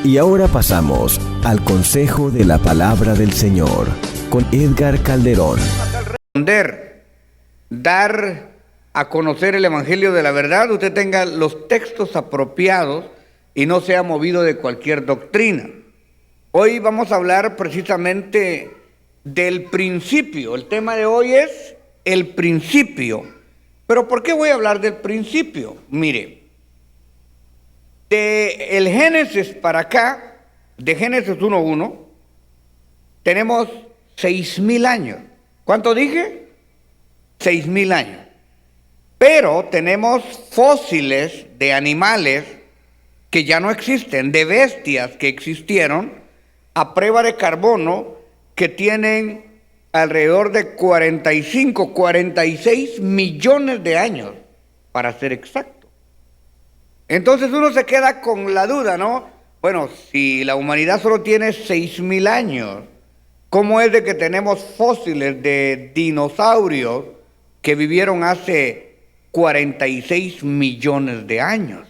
Y ahora pasamos al consejo de la palabra del Señor con Edgar Calderón. Dar a conocer el Evangelio de la verdad, usted tenga los textos apropiados y no sea movido de cualquier doctrina. Hoy vamos a hablar precisamente del principio. El tema de hoy es el principio. ¿Pero por qué voy a hablar del principio? Mire, de el Génesis para acá, de Génesis 1:1, tenemos 6,000 años. ¿Cuánto dije? 6,000 años. Pero tenemos fósiles de animales que ya no existen, de bestias que existieron a prueba de carbono, que tienen alrededor de 46 millones de años, para ser exacto. Entonces uno se queda con la duda, ¿no? Bueno, si la humanidad solo tiene 6,000 años, ¿cómo es de que tenemos fósiles de dinosaurios que vivieron hace 46 millones de años?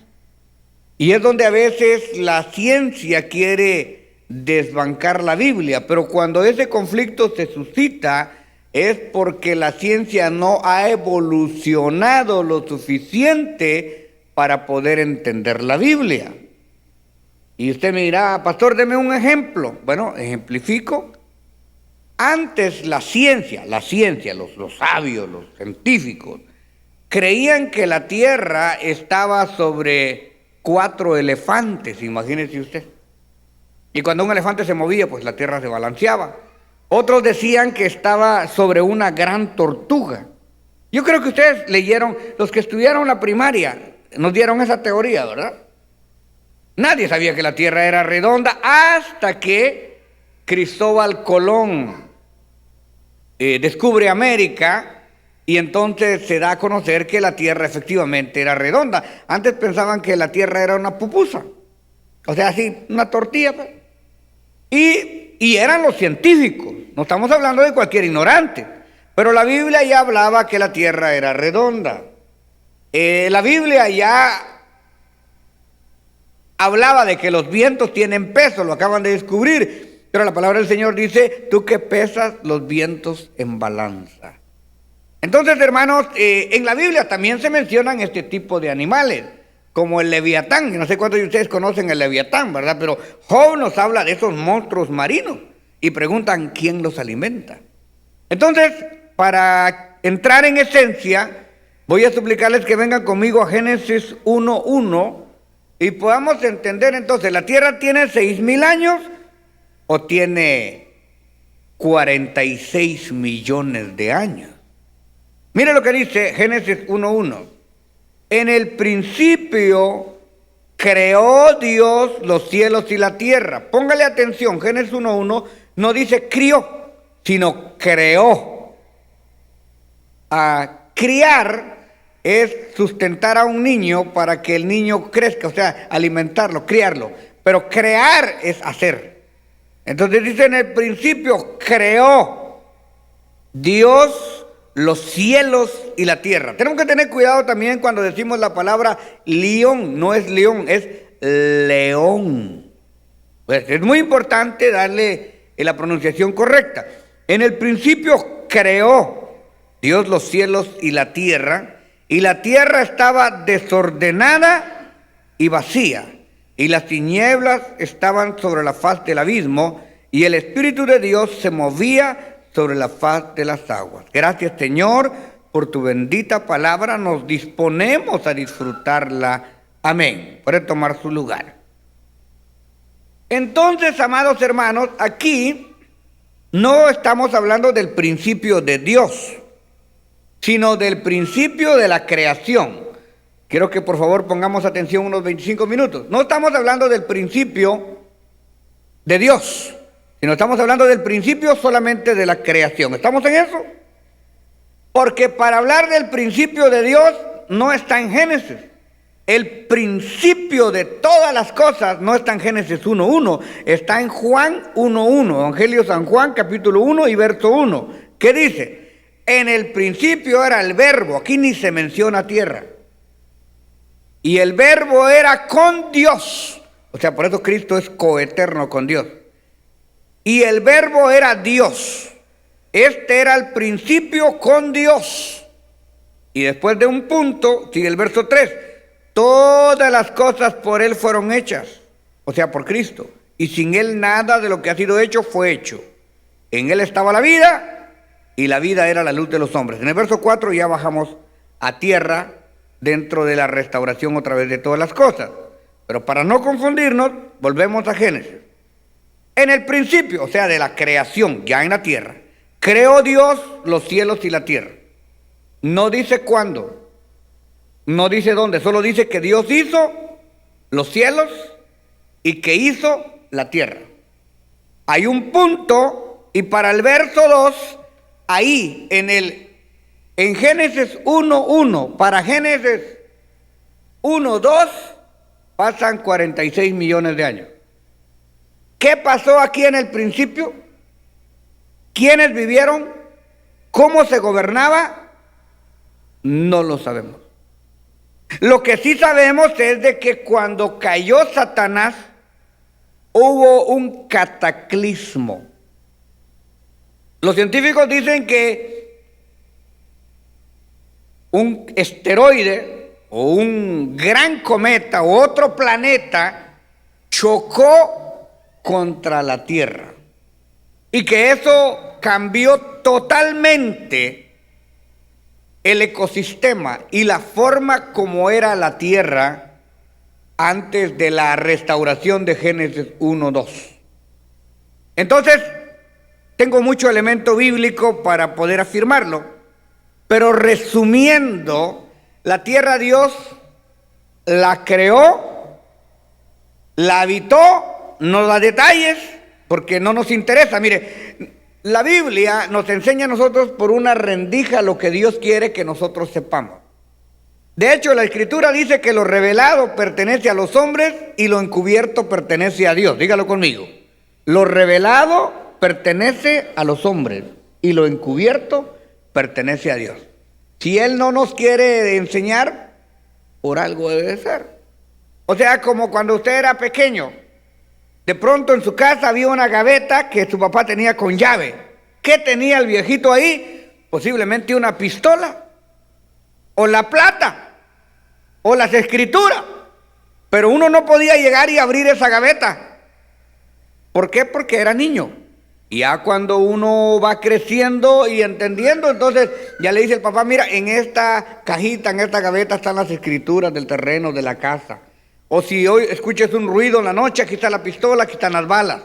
Y es donde a veces la ciencia quiere desbancar la Biblia, pero cuando ese conflicto se suscita es porque la ciencia no ha evolucionado lo suficiente para poder entender la Biblia. Y usted me dirá, pastor, deme un ejemplo. Bueno, ejemplifico. Antes la ciencia, los sabios, los científicos, creían que la tierra estaba sobre 4 elefantes, imagínese usted. Y cuando un elefante se movía, pues la tierra se balanceaba. Otros decían que estaba sobre una gran tortuga. Yo creo que ustedes leyeron, los que estudiaron la primaria, nos dieron esa teoría, ¿verdad? Nadie sabía que la tierra era redonda hasta que Cristóbal Colón descubre América y entonces se da a conocer que la tierra efectivamente era redonda. Antes pensaban que la tierra era una pupusa, o sea, así, una tortilla. Y eran los científicos, no estamos hablando de cualquier ignorante, pero la Biblia ya hablaba que la tierra era redonda. La Biblia ya hablaba de que los vientos tienen peso, lo acaban de descubrir, pero la palabra del Señor dice, tú que pesas los vientos en balanza. Entonces, hermanos, en la Biblia también se mencionan este tipo de animales, como el leviatán. No sé cuántos de ustedes conocen el leviatán, ¿verdad? Pero Job nos habla de esos monstruos marinos y preguntan quién los alimenta. Entonces, para entrar en esencia, voy a suplicarles que vengan conmigo a Génesis 1:1 y podamos entender entonces, ¿la tierra tiene 6,000 años o tiene 46 millones de años? Mire lo que dice Génesis 1:1. En el principio creó Dios los cielos y la tierra. Póngale atención, Génesis 1:1 no dice crió, sino creó. Criar es sustentar a un niño para que el niño crezca, o sea, alimentarlo, criarlo. Pero crear es hacer. Entonces dice, en el principio creó Dios los cielos y la tierra. Tenemos que tener cuidado también cuando decimos la palabra león. No es león, es león. Pues es muy importante darle la pronunciación correcta. En el principio creó Dios los cielos y la tierra estaba desordenada y vacía, y las tinieblas estaban sobre la faz del abismo, y el Espíritu de Dios se movía sobre la faz de las aguas. Gracias, Señor, por tu bendita palabra, nos disponemos a disfrutarla. Amén. Puede tomar su lugar. Entonces, amados hermanos, aquí no estamos hablando del principio de Dios, sino del principio de la creación. Quiero que por favor pongamos atención unos 25 minutos. No estamos hablando del principio de Dios, sino estamos hablando del principio solamente de la creación. ¿Estamos en eso? Porque para hablar del principio de Dios no está en Génesis. El principio de todas las cosas no está en Génesis 1:1, está en Juan 1:1, Evangelio San Juan, capítulo 1 y verso 1. ¿Qué dice? En el principio era el verbo, aquí ni se menciona tierra. Y el verbo era con Dios. O sea, por eso Cristo es coeterno con Dios. Y el verbo era Dios. Este era el principio con Dios. Y después de un punto, sigue el verso 3. Todas las cosas por Él fueron hechas. O sea, por Cristo. Y sin Él nada de lo que ha sido hecho fue hecho. En Él estaba la vida y la vida era la luz de los hombres. En el verso 4 ya bajamos a tierra dentro de la restauración otra vez de todas las cosas. Pero para no confundirnos, volvemos a Génesis. En el principio, o sea, de la creación, ya en la tierra, creó Dios los cielos y la tierra. No dice cuándo, no dice dónde, solo dice que Dios hizo los cielos y que hizo la tierra. Hay un punto, y para el verso 2, ahí en Génesis 1:1, para Génesis 1:2, pasan 46 millones de años. ¿Qué pasó aquí en el principio? ¿Quiénes vivieron? ¿Cómo se gobernaba? No lo sabemos. Lo que sí sabemos es de que cuando cayó Satanás, hubo un cataclismo. Los científicos dicen que un esteroide o un gran cometa o otro planeta chocó contra la Tierra y que eso cambió totalmente el ecosistema y la forma como era la Tierra antes de la restauración de Génesis 1:2. Entonces, tengo mucho elemento bíblico para poder afirmarlo, pero resumiendo, la tierra Dios la creó, la habitó, no da detalles porque no nos interesa. Mire, la Biblia nos enseña a nosotros por una rendija lo que Dios quiere que nosotros sepamos. De hecho, la Escritura dice que lo revelado pertenece a los hombres y lo encubierto pertenece a Dios. Dígalo conmigo. Lo revelado pertenece a los hombres y lo encubierto pertenece a Dios. Si Él no nos quiere enseñar, por algo debe de ser. O sea, como cuando usted era pequeño, de pronto en su casa había una gaveta que su papá tenía con llave. ¿Qué tenía el viejito ahí? Posiblemente una pistola, o la plata, o las escrituras. Pero uno no podía llegar y abrir esa gaveta. ¿Por qué? Porque era niño. Y ya cuando uno va creciendo y entendiendo, entonces ya le dice el papá, mira, en esta cajita, en esta gaveta están las escrituras del terreno, de la casa. O si hoy escuchas un ruido en la noche, aquí está la pistola, aquí están las balas.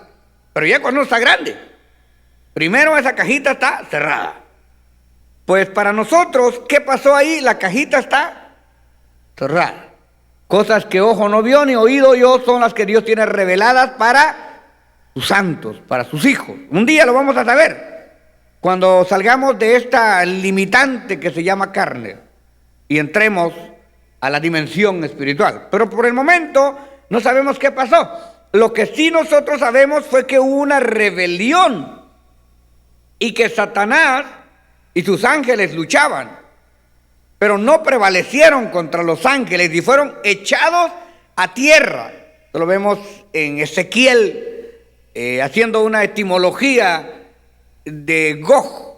Pero ya cuando uno está grande, primero esa cajita está cerrada. Pues para nosotros, ¿qué pasó ahí? La cajita está cerrada. Cosas que ojo no vio ni oído yo son las que Dios tiene reveladas para sus santos, para sus hijos. Un día lo vamos a saber, cuando salgamos de esta limitante que se llama carne y entremos a la dimensión espiritual. Pero por el momento no sabemos qué pasó. Lo que sí nosotros sabemos fue que hubo una rebelión y que Satanás y sus ángeles luchaban, pero no prevalecieron contra los ángeles y fueron echados a tierra. Lo vemos en Ezequiel haciendo una etimología de Gog,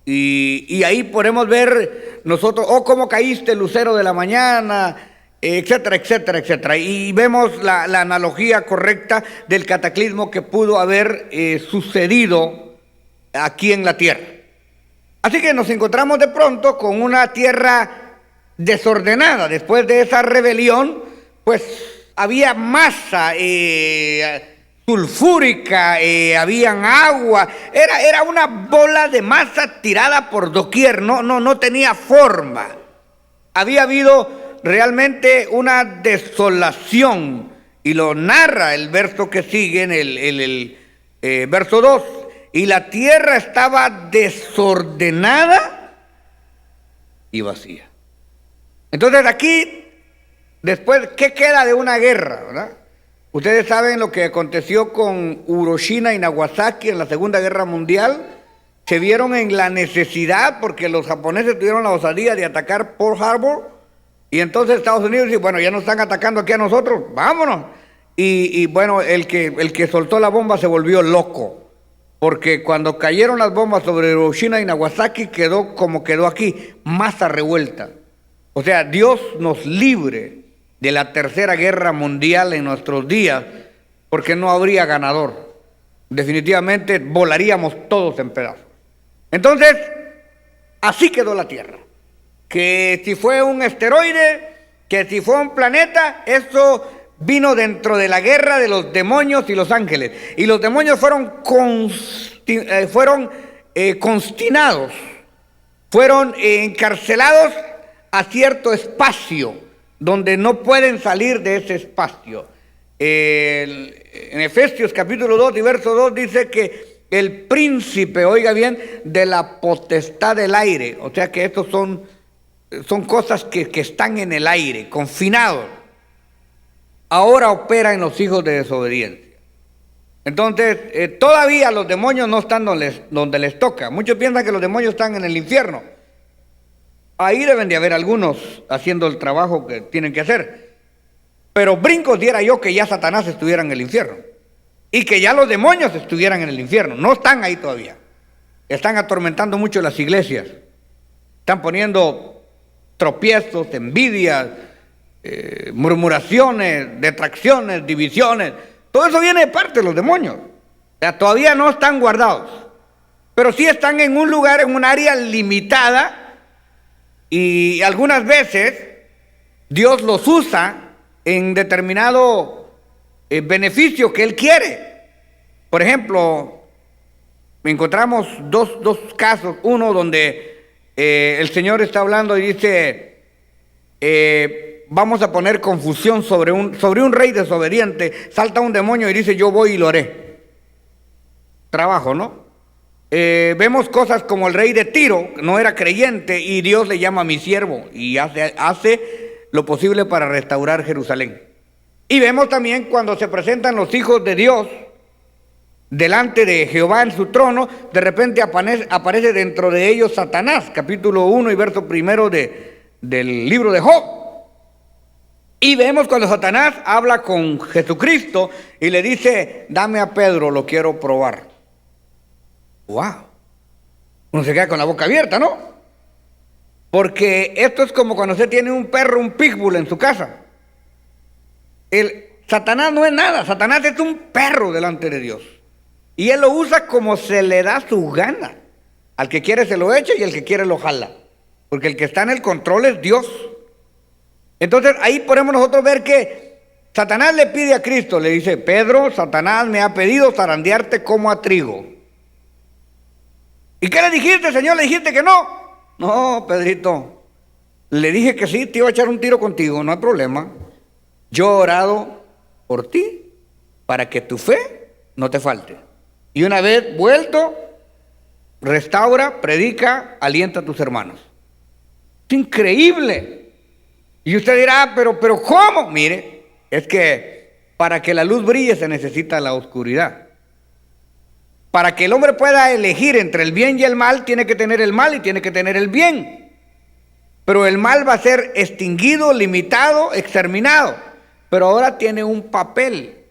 y ahí podemos ver nosotros, cómo caíste, lucero de la mañana, etcétera, etcétera, etcétera. Y vemos la analogía correcta del cataclismo que pudo haber sucedido aquí en la tierra. Así que nos encontramos de pronto con una tierra desordenada. Después de esa rebelión, pues había masa sulfúrica, habían agua, era una bola de masa tirada por doquier, no tenía forma. Había habido realmente una desolación, y lo narra el verso que sigue en el verso 2. Y la tierra estaba desordenada y vacía. Entonces aquí, después, ¿qué queda de una guerra, verdad? Ustedes saben lo que aconteció con Hiroshima y Nagasaki en la Segunda Guerra Mundial. Se vieron en la necesidad, porque los japoneses tuvieron la osadía de atacar Pearl Harbor, y entonces Estados Unidos dice, bueno, ya nos están atacando aquí a nosotros, vámonos. Y bueno, el que soltó la bomba se volvió loco, porque cuando cayeron las bombas sobre Hiroshima y Nagasaki quedó como quedó aquí, masa revuelta. O sea, Dios nos libre de la tercera guerra mundial en nuestros días, porque no habría ganador. Definitivamente volaríamos todos en pedazos. Entonces, así quedó la Tierra. Que si fue un asteroide, que si fue un planeta, eso vino dentro de la guerra de los demonios y los ángeles. Y los demonios fueron constinados, fueron encarcelados a cierto espacio, donde no pueden salir de ese espacio. En Efesios capítulo 2 y verso 2 dice que el príncipe, oiga bien, de la potestad del aire, o sea que estos son cosas que están en el aire, confinados, ahora opera en los hijos de desobediencia. Entonces, todavía los demonios no están donde les toca. Muchos piensan que los demonios están en el infierno. Ahí deben de haber algunos haciendo el trabajo que tienen que hacer. Pero brincos diera yo que ya Satanás estuviera en el infierno. Y que ya los demonios estuvieran en el infierno. No están ahí todavía. Están atormentando mucho las iglesias. Están poniendo tropiezos, envidias, murmuraciones, detracciones, divisiones. Todo eso viene de parte de los demonios. O sea, todavía no están guardados. Pero sí están en un lugar, en un área limitada. Y algunas veces Dios los usa en determinado beneficio que Él quiere. Por ejemplo, encontramos dos casos. Uno donde el Señor está hablando y dice, vamos a poner confusión sobre un rey desobediente. Salta un demonio y dice, yo voy y lo haré. Trabajo, ¿no? Vemos cosas como el rey de Tiro, no era creyente, y Dios le llama a mi siervo y hace lo posible para restaurar Jerusalén. Y vemos también cuando se presentan los hijos de Dios delante de Jehová en su trono, de repente aparece dentro de ellos Satanás, capítulo 1 y verso 1 del libro de Job. Y vemos cuando Satanás habla con Jesucristo y le dice, dame a Pedro, lo quiero probar. ¡Wow! Uno se queda con la boca abierta, ¿no? Porque esto es como cuando usted tiene un perro, un pitbull en su casa. Satanás no es nada, Satanás es un perro delante de Dios. Y él lo usa como se le da su gana. Al que quiere se lo echa y el que quiere lo jala. Porque el que está en el control es Dios. Entonces ahí podemos nosotros ver que Satanás le pide a Cristo, le dice, Pedro, Satanás me ha pedido zarandearte como a trigo. ¿Y qué le dijiste, Señor? ¿Le dijiste que no? No, Pedrito, le dije que sí, te iba a echar un tiro contigo, no hay problema. Yo he orado por ti para que tu fe no te falte. Y una vez vuelto, restaura, predica, alienta a tus hermanos. Es increíble. Y usted dirá, pero ¿cómo? Mire, es que para que la luz brille se necesita la oscuridad. Para que el hombre pueda elegir entre el bien y el mal, tiene que tener el mal y tiene que tener el bien. Pero el mal va a ser extinguido, limitado, exterminado. Pero ahora tiene un papel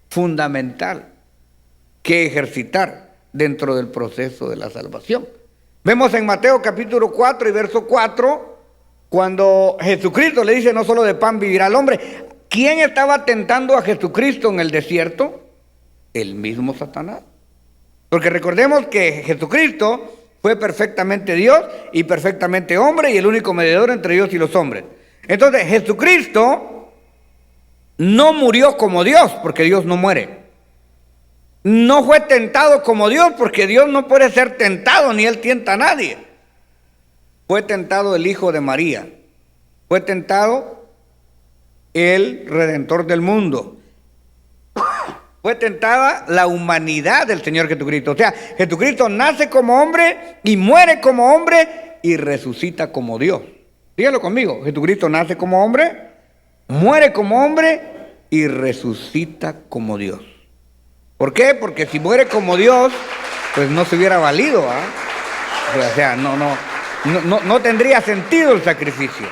fundamental que ejercitar dentro del proceso de la salvación. Vemos en Mateo capítulo 4 y verso 4, cuando Jesucristo le dice, no solo de pan vivirá el hombre. ¿Quién estaba tentando a Jesucristo en el desierto? El mismo Satanás. Porque recordemos que Jesucristo fue perfectamente Dios y perfectamente hombre y el único mediador entre Dios y los hombres. Entonces Jesucristo no murió como Dios, porque Dios no muere. No fue tentado como Dios, porque Dios no puede ser tentado, ni Él tienta a nadie. Fue tentado el Hijo de María. Fue tentado el Redentor del mundo. Fue tentada la humanidad del Señor Jesucristo. O sea, Jesucristo nace como hombre y muere como hombre y resucita como Dios. Dígalo conmigo, Jesucristo nace como hombre, muere como hombre y resucita como Dios. ¿Por qué? Porque si muere como Dios, pues no se hubiera valido, ¿eh? O sea, no tendría sentido el sacrificio.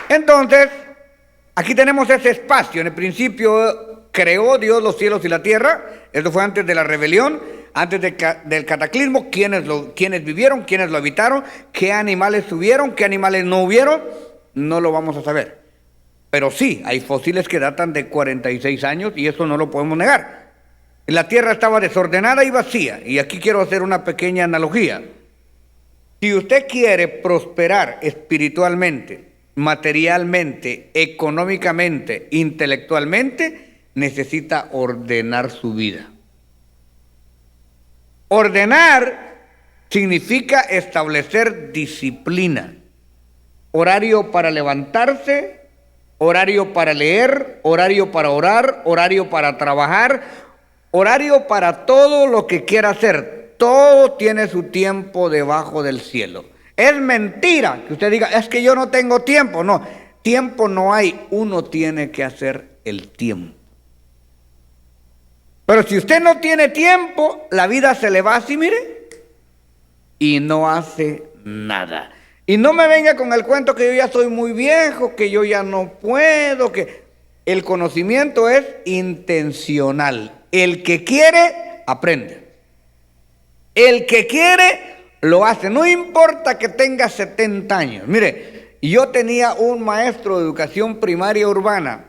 Entonces, aquí tenemos ese espacio. En el principio creó Dios los cielos y la tierra. Esto fue antes de la rebelión, antes del cataclismo. ¿Quiénes vivieron? ¿Quiénes lo habitaron? ¿Qué animales tuvieron? ¿Qué animales no hubieron? No lo vamos a saber. Pero sí, hay fósiles que datan de 46 años y eso no lo podemos negar. La tierra estaba desordenada y vacía. Y aquí quiero hacer una pequeña analogía. Si usted quiere prosperar espiritualmente, materialmente, económicamente, intelectualmente, necesita ordenar su vida. Ordenar significa establecer disciplina, horario para levantarse, horario para leer, horario para orar, horario para trabajar, horario para todo lo que quiera hacer. Todo tiene su tiempo debajo del cielo. Es mentira que usted diga, es que yo no tengo tiempo. No, tiempo no hay, uno tiene que hacer el tiempo. Pero si usted no tiene tiempo, la vida se le va así, mire, y no hace nada. Y no me venga con el cuento que yo ya soy muy viejo, que yo ya no puedo, que el conocimiento es intencional. El que quiere, aprende. El que quiere, lo hace. No importa que tenga 70 años. Mire, yo tenía un maestro de educación primaria urbana,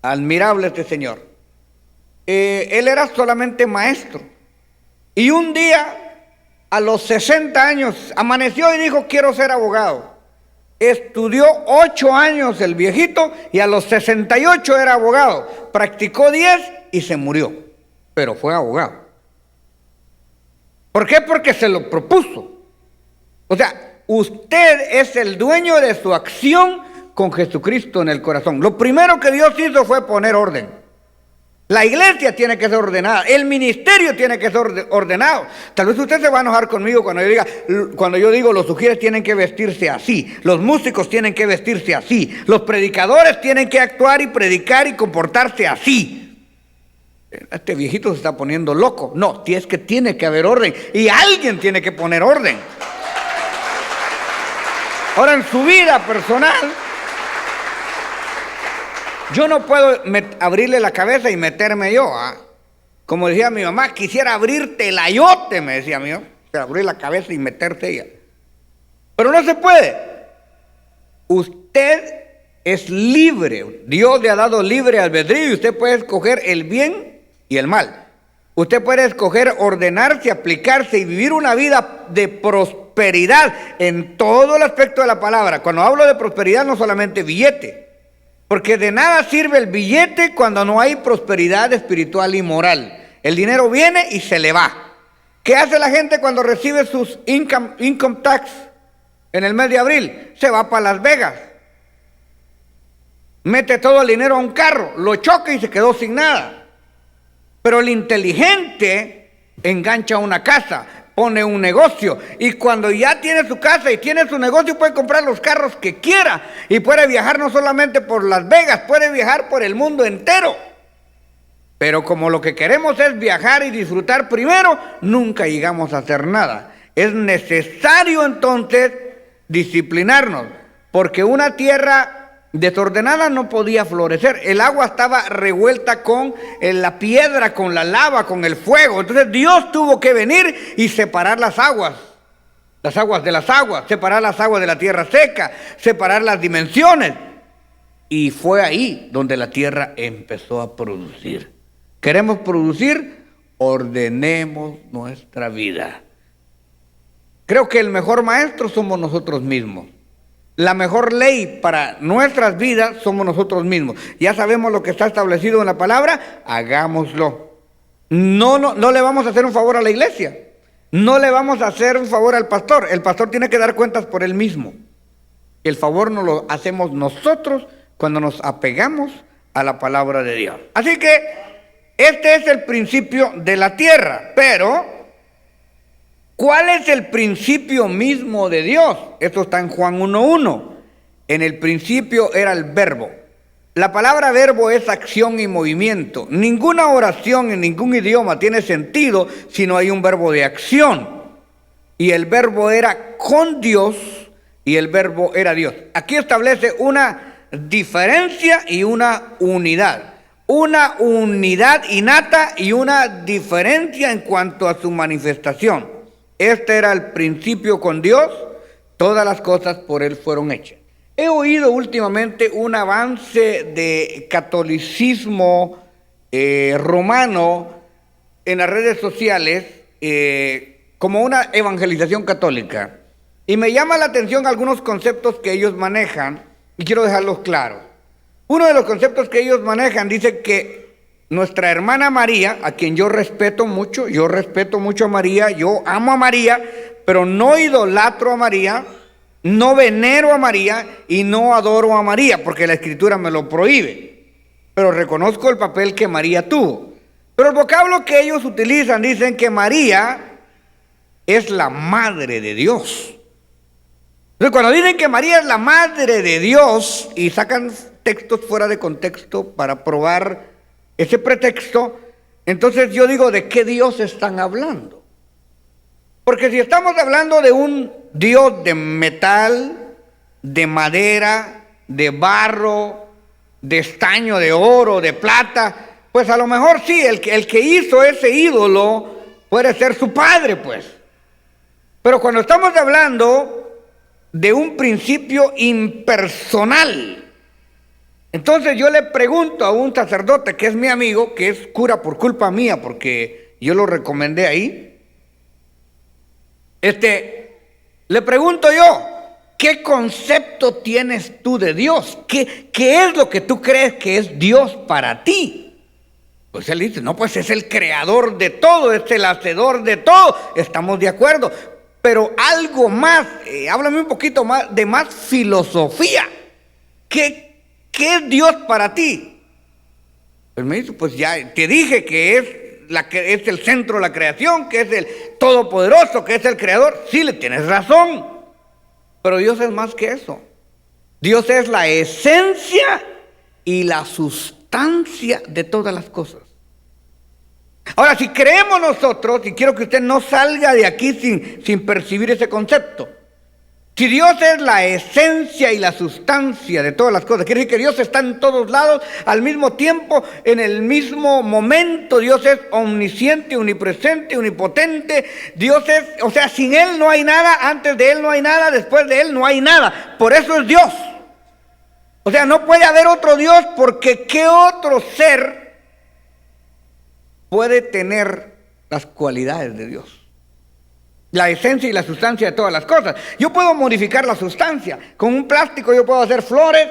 admirable este señor. Él era solamente maestro. Y un día, a los 60 años, amaneció y dijo, quiero ser abogado. Estudió 8 años el viejito y a los 68 era abogado. Practicó 10 y se murió. Pero fue abogado. ¿Por qué? Porque se lo propuso. O sea, usted es el dueño de su acción con Jesucristo en el corazón. Lo primero que Dios hizo fue poner orden. La iglesia tiene que ser ordenada, el ministerio tiene que ser ordenado. Tal vez usted se va a enojar conmigo cuando yo digo los sugieres tienen que vestirse así, los músicos tienen que vestirse así, los predicadores tienen que actuar y predicar y comportarse así. Este viejito se está poniendo loco. No, es que tiene que haber orden y alguien tiene que poner orden. Ahora, en su vida personal, yo no puedo abrirle la cabeza y meterme yo. Como decía mi mamá, quisiera abrirte el ayote, me decía mi mamá. Abrir la cabeza y meterte ella. Pero no se puede. Usted es libre. Dios le ha dado libre albedrío y usted puede escoger el bien y el mal. Usted puede escoger ordenarse, aplicarse y vivir una vida de prosperidad en todo el aspecto de la palabra. Cuando hablo de prosperidad, no solamente billete. Porque de nada sirve el billete cuando no hay prosperidad espiritual y moral. El dinero viene y se le va. ¿Qué hace la gente cuando recibe sus income tax en el mes de abril? Se va para Las Vegas. Mete todo el dinero a un carro, lo choca y se quedó sin nada. Pero el inteligente engancha una casa, pone un negocio y cuando ya tiene su casa y tiene su negocio puede comprar los carros que quiera y puede viajar no solamente por Las Vegas, puede viajar por el mundo entero. Pero como lo que queremos es viajar y disfrutar primero, nunca llegamos a hacer nada. Es necesario entonces disciplinarnos, porque una tierra desordenada no podía florecer. El agua estaba revuelta con la piedra, con la lava, con el fuego. Entonces Dios tuvo que venir y separar las aguas de las aguas, separar las aguas de la tierra seca, separar las dimensiones. Y fue ahí donde la tierra empezó a producir. ¿Queremos producir? Ordenemos nuestra vida. Creo que el mejor maestro somos nosotros mismos. La mejor ley para nuestras vidas somos nosotros mismos. Ya sabemos lo que está establecido en la palabra, hagámoslo. No le vamos a hacer un favor a la iglesia. No le vamos a hacer un favor al pastor. El pastor tiene que dar cuentas por él mismo. El favor nos lo hacemos nosotros cuando nos apegamos a la palabra de Dios. Así que este es el principio de la tierra, pero ¿cuál es el principio mismo de Dios? Esto está en Juan 1:1. En el principio era el verbo. La palabra verbo es acción y movimiento. Ninguna oración en ningún idioma tiene sentido si no hay un verbo de acción. Y el verbo era con Dios y el verbo era Dios. Aquí establece una diferencia y una unidad. una unidad innata y una diferencia en cuanto a su manifestación. Este era el principio con Dios, todas las cosas por Él fueron hechas. He oído últimamente un avance de catolicismo romano en las redes sociales como una evangelización católica. Y me llama la atención algunos conceptos que ellos manejan y quiero dejarlos claros. Uno de los conceptos que ellos manejan dice que nuestra hermana María, a quien yo respeto mucho a María, yo amo a María, pero no idolatro a María, no venero a María y no adoro a María, porque la Escritura me lo prohíbe. Pero reconozco el papel que María tuvo. Pero el vocablo que ellos utilizan, dicen que María es la madre de Dios. Entonces, cuando dicen que María es la madre de Dios y sacan textos fuera de contexto para probar ese pretexto, entonces yo digo, ¿de qué Dios están hablando? Porque si estamos hablando de un Dios de metal, de madera, de barro, de estaño, de oro, de plata, pues a lo mejor sí, el que hizo ese ídolo puede ser su padre, pues. Pero cuando estamos hablando de un principio impersonal, entonces yo le pregunto a un sacerdote que es mi amigo, que es cura por culpa mía, porque yo lo recomendé ahí, le pregunto yo, ¿qué concepto tienes tú de Dios? ¿Qué es lo que tú crees que es Dios para ti? Pues él dice, no, pues es el creador de todo, es el hacedor de todo. Estamos de acuerdo, pero algo más, háblame un poquito más de más filosofía. ¿Qué es Dios para ti? Pues me dice, pues ya te dije que es el centro de la creación, que es el todopoderoso, que es el creador. Sí, le tienes razón, pero Dios es más que eso. Dios es la esencia y la sustancia de todas las cosas. Ahora, si creemos nosotros, y quiero que usted no salga de aquí sin percibir ese concepto, si Dios es la esencia y la sustancia de todas las cosas, quiere decir que Dios está en todos lados al mismo tiempo, en el mismo momento. Dios es omnisciente, omnipresente, omnipotente. Dios es, o sea, sin Él no hay nada, antes de Él no hay nada, después de Él no hay nada. Por eso es Dios. O sea, no puede haber otro Dios, porque ¿qué otro ser puede tener las cualidades de Dios? La esencia y la sustancia de todas las cosas. Yo puedo modificar la sustancia. Con un plástico yo puedo hacer flores,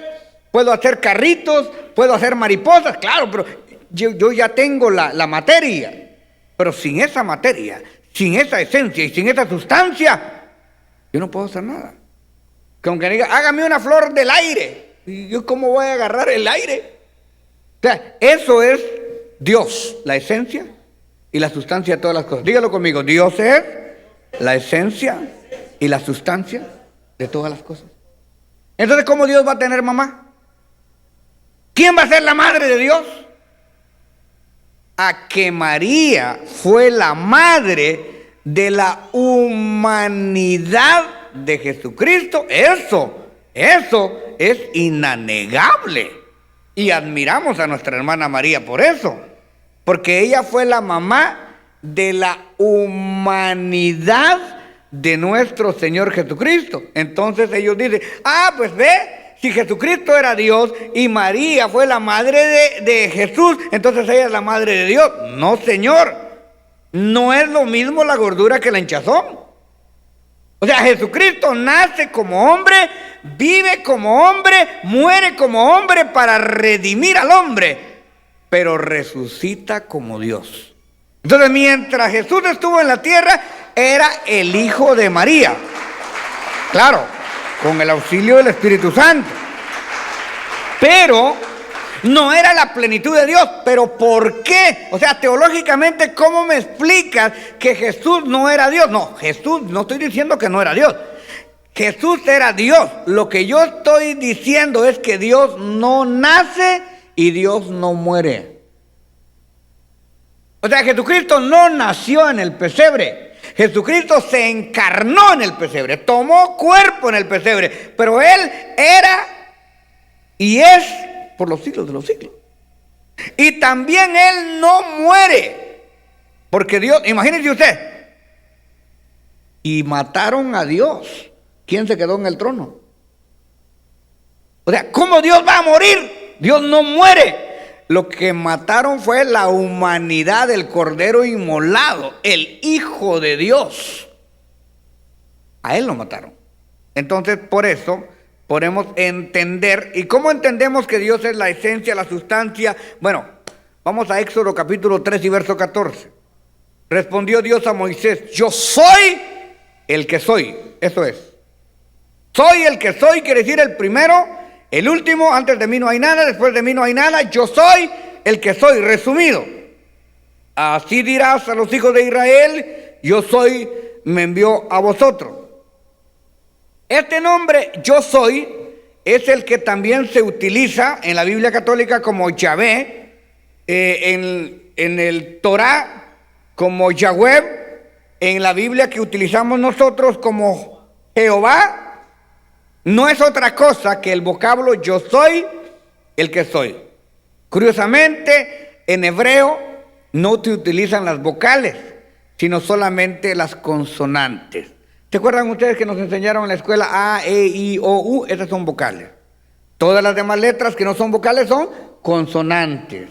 puedo hacer carritos, puedo hacer mariposas, claro, pero yo ya tengo la materia. Pero sin esa materia, sin esa esencia y sin esa sustancia, yo no puedo hacer nada. Que aunque diga, hágame una flor del aire, ¿y yo cómo voy a agarrar el aire? O sea, eso es Dios, la esencia y la sustancia de todas las cosas. Dígalo conmigo, Dios es la esencia y la sustancia de todas las cosas. Entonces, ¿cómo Dios va a tener mamá? ¿Quién va a ser la madre de Dios? A que María fue la madre de la humanidad de Jesucristo. Eso es inanegable. Y admiramos a nuestra hermana María por eso, porque ella fue la mamá de la humanidad de nuestro Señor Jesucristo. Entonces ellos dicen, pues ve, si Jesucristo era Dios y María fue la madre de Jesús, entonces ella es la madre de Dios. No, señor, no es lo mismo la gordura que la hinchazón. O sea, Jesucristo nace como hombre, vive como hombre, muere como hombre para redimir al hombre, pero resucita como Dios. Entonces, mientras Jesús estuvo en la tierra, era el Hijo de María. Claro, con el auxilio del Espíritu Santo. Pero no era la plenitud de Dios. ¿Pero por qué? O sea, teológicamente, ¿cómo me explicas que Jesús no era Dios? No, Jesús, no estoy diciendo que no era Dios. Jesús era Dios. Lo que yo estoy diciendo es que Dios no nace y Dios no muere. O sea, Jesucristo no nació en el pesebre. Jesucristo se encarnó en el pesebre, tomó cuerpo en el pesebre, pero Él era y es por los siglos de los siglos. Y también Él no muere. Porque Dios, imagínense usted, y mataron a Dios. ¿Quién se quedó en el trono? O sea, ¿cómo Dios va a morir? Dios no muere. Lo que mataron fue la humanidad del Cordero inmolado, el Hijo de Dios. A Él lo mataron. Entonces, por eso podemos entender. ¿Y cómo entendemos que Dios es la esencia, la sustancia? Bueno, vamos a Éxodo capítulo 3 y verso 14. Respondió Dios a Moisés: yo soy el que soy. Eso es. Soy el que soy, quiere decir el primero, el último. Antes de mí no hay nada, después de mí no hay nada. Yo soy el que soy. Resumido: así dirás a los hijos de Israel: yo soy, me envió a vosotros. Este nombre, yo soy, es el que también se utiliza en la Biblia católica como Yahvé, en el Torah como Yahweh, en la Biblia que utilizamos nosotros como Jehová. No es otra cosa que el vocablo yo soy el que soy. Curiosamente, en hebreo no se utilizan las vocales, sino solamente las consonantes. ¿Se acuerdan ustedes que nos enseñaron en la escuela A, E, I, O, U? Esas son vocales. Todas las demás letras que no son vocales son consonantes.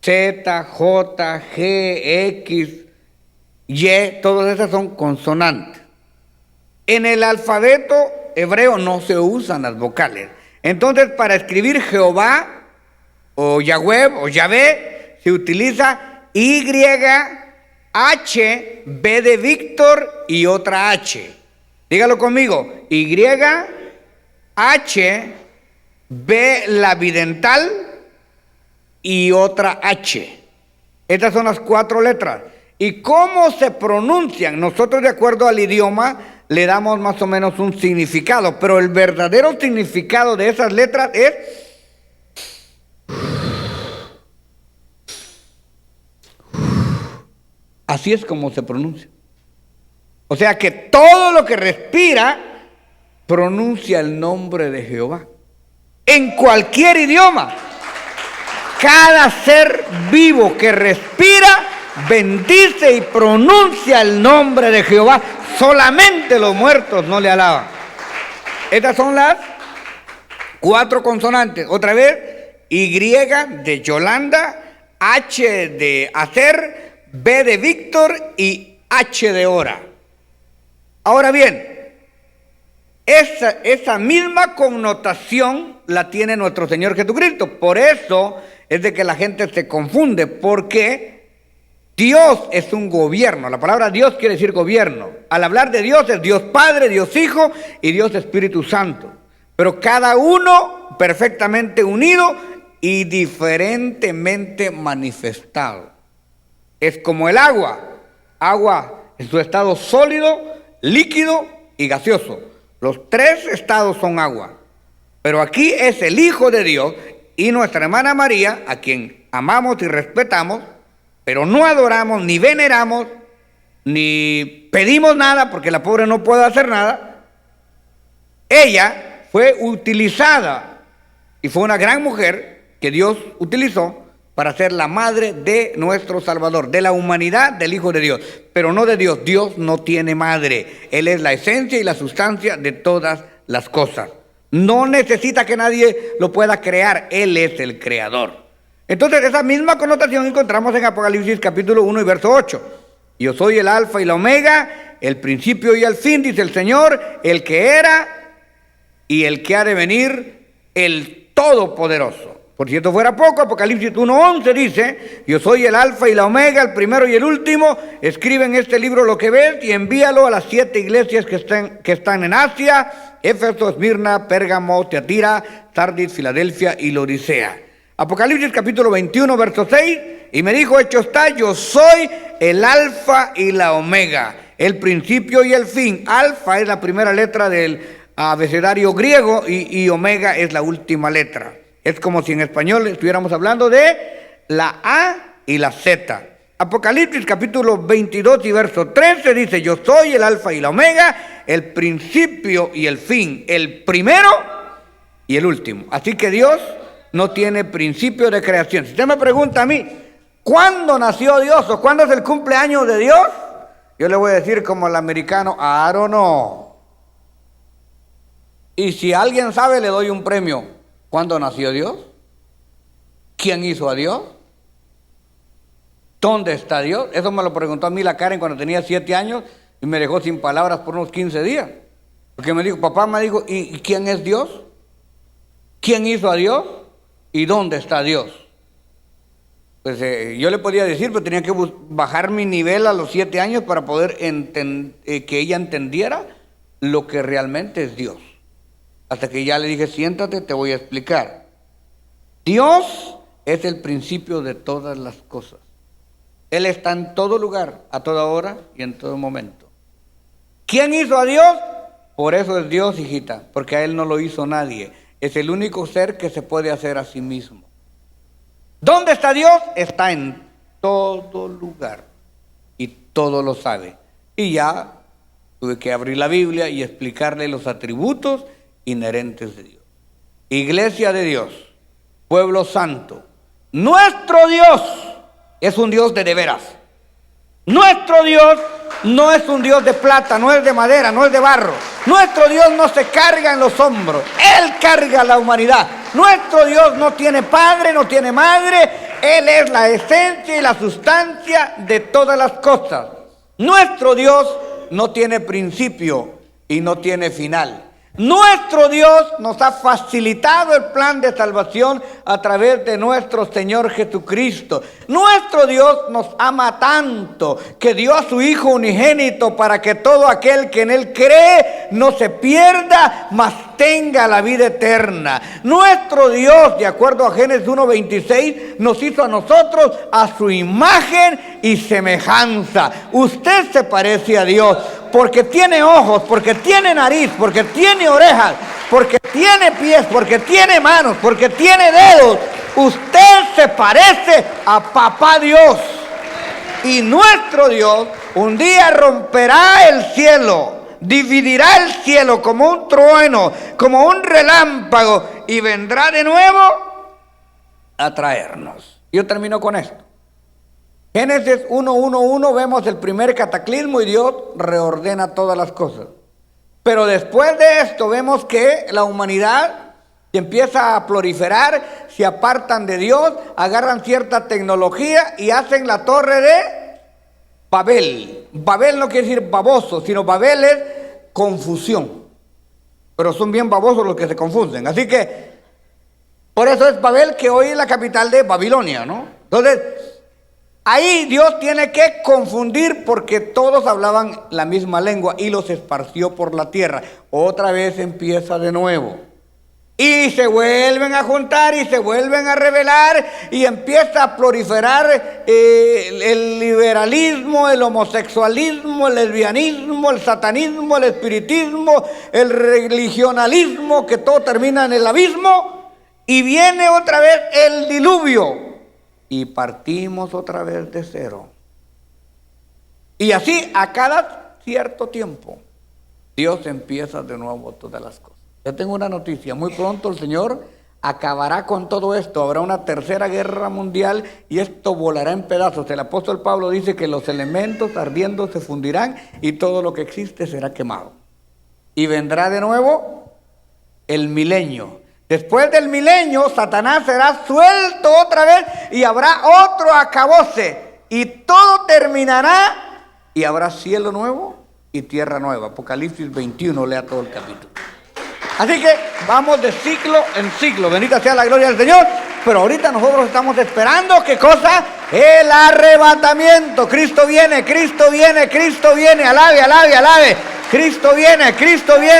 Z, J, G, X, Y, todas esas son consonantes. En el alfabeto hebreo no se usan las vocales. Entonces, para escribir Jehová o Yahweh o Yahvé se utiliza Y, H, B de Víctor y otra H. Dígalo conmigo: Y, H, B la bidental y otra H. Estas son las 4 letras. ¿Y cómo se pronuncian? Nosotros, de acuerdo al idioma, le damos más o menos un significado, pero el verdadero significado de esas letras es así es como se pronuncia. O sea que todo lo que respira pronuncia el nombre de Jehová. En cualquier idioma. Cada ser vivo que respira bendice y pronuncia el nombre de Jehová. Solamente los muertos no le alaban. Estas son las 4 consonantes. Otra vez: Y de Yolanda, H de hacer, B de Víctor y H de hora. Ahora bien, esa misma connotación la tiene nuestro Señor Jesucristo. Por eso es de que la gente se confunde, porque Dios es un gobierno. La palabra Dios quiere decir gobierno. Al hablar de Dios es Dios Padre, Dios Hijo y Dios Espíritu Santo. Pero cada uno perfectamente unido y diferentemente manifestado. Es como el agua. Agua en su estado sólido, líquido y gaseoso. Los 3 estados son agua. Pero aquí es el Hijo de Dios y nuestra hermana María, a quien amamos y respetamos, pero no adoramos, ni veneramos, ni pedimos nada, porque la pobre no puede hacer nada. Ella fue utilizada y fue una gran mujer que Dios utilizó para ser la madre de nuestro Salvador, de la humanidad, del Hijo de Dios, pero no de Dios. Dios no tiene madre. Él es la esencia y la sustancia de todas las cosas. No necesita que nadie lo pueda crear. Él es el creador. Entonces, esa misma connotación encontramos en Apocalipsis capítulo 1 y verso 8. Yo soy el alfa y la omega, el principio y el fin, dice el Señor, el que era y el que ha de venir, el todopoderoso. Por si esto fuera poco, Apocalipsis 1:11 dice: yo soy el alfa y la omega, el primero y el último. Escribe en este libro lo que ves y envíalo a las 7 iglesias que están en Asia: Éfeso, Esmirna, Pérgamo, Teatira, Sardis, Filadelfia y Laodicea. Apocalipsis capítulo 21, verso 6, y me dijo: hecho está, yo soy el alfa y la omega, el principio y el fin. Alfa es la primera letra del abecedario griego y omega es la última letra. Es como si en español estuviéramos hablando de la A y la Z. Apocalipsis capítulo 22 y verso 13 dice: yo soy el alfa y la omega, el principio y el fin, el primero y el último. Así que Dios no tiene principio de creación. Si usted me pregunta a mí, ¿cuándo nació Dios o cuándo es el cumpleaños de Dios? Yo le voy a decir como el americano, I don't know. Y si alguien sabe, le doy un premio. ¿Cuándo nació Dios? ¿Quién hizo a Dios? ¿Dónde está Dios? Eso me lo preguntó a mí la Karen cuando tenía 7 años y me dejó sin palabras por unos 15 días. Porque me dijo, papá me dijo, ¿y quién es Dios? ¿Quién hizo a Dios? ¿Y dónde está Dios? Pues yo le podía decir, pero tenía que bajar mi nivel a los 7 años para poder que ella entendiera lo que realmente es Dios. Hasta que ya le dije, siéntate, te voy a explicar. Dios es el principio de todas las cosas. Él está en todo lugar, a toda hora y en todo momento. ¿Quién hizo a Dios? Por eso es Dios, hijita, porque a Él no lo hizo nadie. Es el único ser que se puede hacer a sí mismo. ¿Dónde está Dios? Está en todo lugar y todo lo sabe. Y ya tuve que abrir la Biblia y explicarle los atributos inherentes de Dios. Iglesia de Dios, pueblo santo, nuestro Dios es un Dios de veras. Nuestro Dios no es un Dios de plata, no es de madera, no es de barro. Nuestro Dios no se carga en los hombros, Él carga a la humanidad. Nuestro Dios no tiene padre, no tiene madre, Él es la esencia y la sustancia de todas las cosas. Nuestro Dios no tiene principio y no tiene final. Nuestro Dios nos ha facilitado el plan de salvación a través de nuestro Señor Jesucristo. Nuestro Dios nos ama tanto que dio a su Hijo unigénito para que todo aquel que en Él cree no se pierda, mas tenga la vida eterna. Nuestro Dios, de acuerdo a Génesis 1:26, nos hizo a nosotros a su imagen y semejanza. Usted se parece a Dios porque tiene ojos, porque tiene nariz, porque tiene orejas, porque tiene pies, porque tiene manos, porque tiene dedos. Usted se parece a Papá Dios. Y nuestro Dios un día romperá el cielo, dividirá el cielo como un trueno, como un relámpago, y vendrá de nuevo a traernos. Yo termino con esto. Génesis 1:1:1 vemos el primer cataclismo y Dios reordena todas las cosas. Pero después de esto vemos que la humanidad empieza a proliferar, se apartan de Dios, agarran cierta tecnología y hacen la torre de Babel. Babel no quiere decir baboso, sino Babel es confusión. Pero son bien babosos los que se confunden. Así que, por eso es Babel, que hoy es la capital de Babilonia, ¿no? Entonces, ahí Dios tiene que confundir porque todos hablaban la misma lengua y los esparció por la tierra. Otra vez empieza de nuevo. Y se vuelven a juntar y se vuelven a rebelar y empieza a proliferar el liberalismo, el homosexualismo, el lesbianismo, el satanismo, el espiritismo, el religionalismo, que todo termina en el abismo. Y viene otra vez el diluvio. Y partimos otra vez de cero. Y así a cada cierto tiempo Dios empieza de nuevo todas las cosas. Yo tengo una noticia, muy pronto el Señor acabará con todo esto. Habrá una tercera guerra mundial y esto volará en pedazos. El apóstol Pablo dice que los elementos ardiendo se fundirán y todo lo que existe será quemado. Y vendrá de nuevo el milenio. Después del milenio, Satanás será suelto otra vez y habrá otro acabose. Y todo terminará y habrá cielo nuevo y tierra nueva. Apocalipsis 21, lea todo el capítulo. Así que vamos de ciclo en ciclo. Bendita sea la gloria del Señor. Pero ahorita nosotros estamos esperando, ¿qué cosa? El arrebatamiento. Cristo viene, Cristo viene, Cristo viene. Alabe, alabe, alabe. Cristo viene,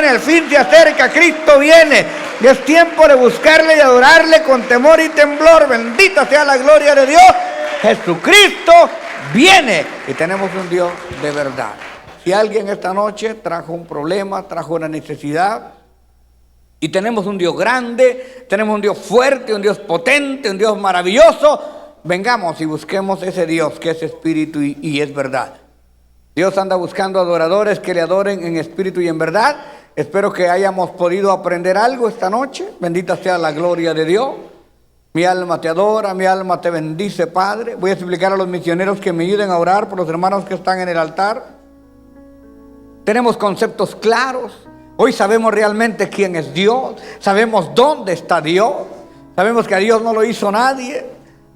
el fin se acerca, Cristo viene. Y es tiempo de buscarle y adorarle con temor y temblor. Bendita sea la gloria de Dios. Jesucristo viene. Y tenemos un Dios de verdad. Si alguien esta noche trajo un problema, trajo una necesidad, y tenemos un Dios grande, tenemos un Dios fuerte, un Dios potente, un Dios maravilloso, vengamos y busquemos ese Dios que es espíritu y es verdad. Dios anda buscando adoradores que le adoren en espíritu y en verdad. Espero que hayamos podido aprender algo esta noche. Bendita sea la gloria de Dios. Mi alma te adora, mi alma te bendice, Padre. Voy a explicar a los misioneros que me ayuden a orar por los hermanos que están en el altar. Tenemos conceptos claros. Hoy sabemos realmente quién es Dios. Sabemos dónde está Dios. Sabemos que a Dios no lo hizo nadie.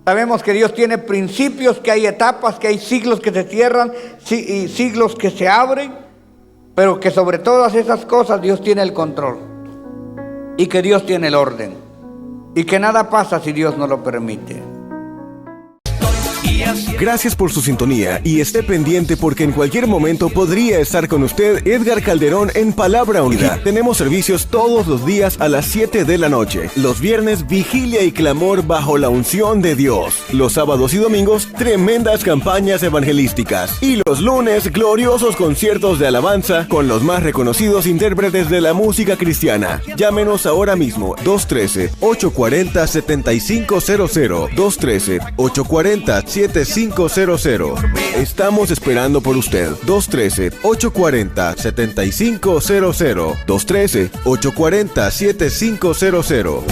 Sabemos que Dios tiene principios, que hay etapas, que hay siglos que se cierran y siglos que se abren. Pero que sobre todas esas cosas Dios tiene el control. Y que Dios tiene el orden. Y que nada pasa si Dios no lo permite. Gracias por su sintonía y esté pendiente porque en cualquier momento podría estar con usted Edgar Calderón en Palabra Unida. Tenemos servicios todos los días a las 7 de la noche. Los viernes, vigilia y clamor bajo la unción de Dios. Los sábados y domingos, tremendas campañas evangelísticas. Y los lunes, gloriosos conciertos de alabanza con los más reconocidos intérpretes de la música cristiana. Llámenos ahora mismo, 213-840-7500. 213-840-7500. Estamos esperando por usted. 213-840-7500. 213-840-7500.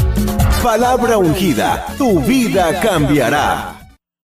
Palabra ungida, tu vida cambiará.